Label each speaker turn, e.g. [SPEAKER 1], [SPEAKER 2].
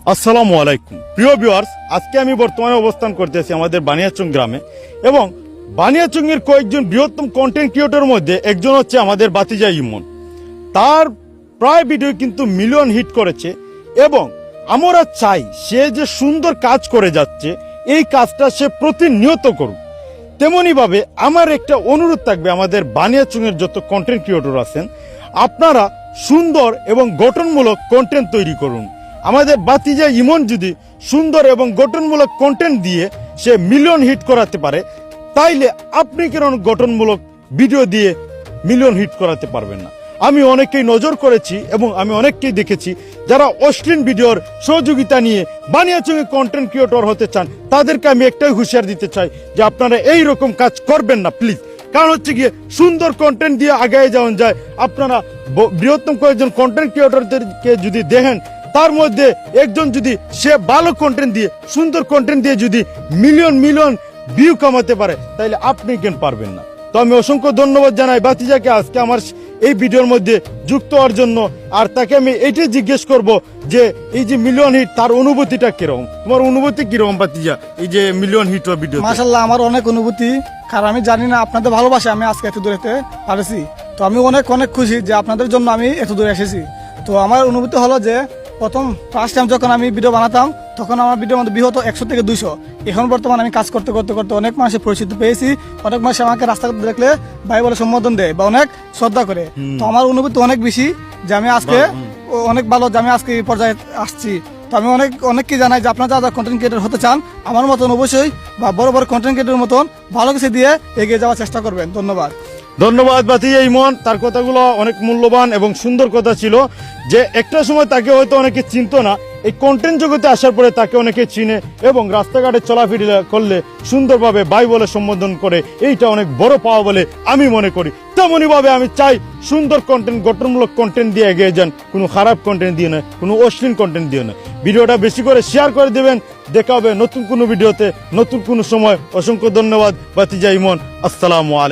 [SPEAKER 1] আসসালামু আলাইকুম প্রিয় ভিউয়ার্স, আজকে আমি বর্তমানে অবস্থান করতেছি আমাদের বানিয়াচং গ্রামে এবং বানিয়াচংয়ের কয়েকজন বৃহত্তম কন্টেন্ট ক্রিয়েটরের মধ্যে একজন হচ্ছে আমাদের বাতিজা ইমন। তার প্রায় ভিডিও কিন্তু মিলিয়ন হিট করেছে এবং আমরা চাই সে যে সুন্দর কাজ করে যাচ্ছে এই কাজটা সে প্রতিনিয়ত করুক। তেমনিভাবে আমার একটা অনুরোধ থাকবে আমাদের বানিয়াচংয়ের যত কন্টেন্ট ক্রিয়েটর আছেন, আপনারা সুন্দর এবং গঠনমূলক কন্টেন্ট তৈরি করুন। আমাদের বাতিজা ইমন যদি সুন্দর এবং গঠনমূলক কন্টেন্ট দিয়ে সে মিলিয়ন হিট করাতে পারে, তাইলে আপনি কেন গঠনমূলক ভিডিও দিয়ে মিলিয়ন হিট করাতে পারবেন না? আমি অনেককেই নজর করেছি এবং আমি অনেককেই দেখেছি যারা অশ্লীল ভিডিওর সহযোগিতা নিয়ে বানিয়াচংয়ে কন্টেন্ট ক্রিয়েটর হতে চান, তাদেরকে আমি একটাই হুঁশিয়ার দিতে চাই যে আপনারা এই রকম কাজ করবেন না প্লিজ। কারণ হচ্ছে গিয়ে সুন্দর কন্টেন্ট দিয়ে আগায় যাওয়া যায়। আপনারা বৃহত্তম কয়েকজন কন্টেন্ট ক্রিয়েটরদেরকে যদি দেখেন, তার মধ্যে একজন যদি সে ভালো কন্টেন্ট দিয়ে সুন্দর কন্টেন্ট দিয়ে যদি মিলিয়ন মিলিয়ন ভিউ কামাতে পারে, তাহলে আপনি কেন পারবেন না? তো আমি অসংখ্য ধন্যবাদ জানাই বাতিজাকে আজকে আমার এই ভিডিওর মধ্যে যুক্ত হওয়ার জন্য। আর তাকে আমি এইটাই জিজ্ঞেস করব যে এই যে মিলিয়ন হিট, তার অনুভূতিটা কিরকম? তোমার অনুভূতি কিরকম বাতিজা এই যে মিলিয়ন হিট ভিডিও?
[SPEAKER 2] মাশাআল্লাহ, আমার অনেক অনুভূতি, কারণ আমি জানি না আপনাদের ভালোবাসা আমি আজকে এত দূর যেতে পারছি। তো আমি অনেক অনেক খুশি যে আপনাদের জন্য আমি এত দূরে এসেছি। তো আমার অনুভূতি হলো যে প্রথম ফার্স্ট টাইম যখন আমি ভিডিও বানাতাম, তখন আমার ভিডিওর মধ্যে ভিউ হতো 100 থেকে 200। এখন বর্তমানে আমি কাজ করতে করতে করতে অনেক মানুষের পরিচিতি পেয়েছি। অনেক মানুষ আমাকে রাস্তাঘাট দেখলে ভাই বলে সম্বোধন দেয় বা অনেক শ্রদ্ধা করে। তো আমার অনুভূতি অনেক বেশি যে আমি আজকে অনেক ভালো যে আমি আজকে এই পর্যায়ে আসছি। তো আমি অনেককে জানাই যে আপনারা যারা কন্টেন্ট ক্রিয়েটর হতে চান, আমার মতন অবশ্যই বা বড় বড় কন্টেন্ট ক্রিয়েটর মতন ভালো কিছু দিয়ে এগিয়ে যাওয়ার চেষ্টা করবেন। ধন্যবাদ।
[SPEAKER 1] ধন্যবাদ বাতিজা ইমন, তার কথাগুলো অনেক মূল্যবান এবং সুন্দর কথা ছিল। যে একটা সময় তাকে হয়তো অনেকে চিনতো না, এই কন্টেন্ট জগতে আসার পরে তাকে অনেকে চিনে এবং রাস্তাঘাটে চলাফেরা করলে সুন্দরভাবে ভাই বলে সম্বোধন করে। এইটা অনেক বড় পাওয়া বলে আমি মনে করি। তেমনি ভাবে আমি চাই সুন্দর কন্টেন্ট, গঠনমূলক কন্টেন্ট দিয়ে এগিয়ে যান, কোনো খারাপ কন্টেন্ট দিয়ে নয়, কোনো অশ্লীল কন্টেন্ট দিয়ে নয়। ভিডিওটা বেশি করে শেয়ার করে দেবেন। দেখা হবে নতুন কোনো ভিডিওতে, নতুন কোনো সময়। অসংখ্য ধন্যবাদ বাতিজা ইমন। আসসালামু আলাইকুম।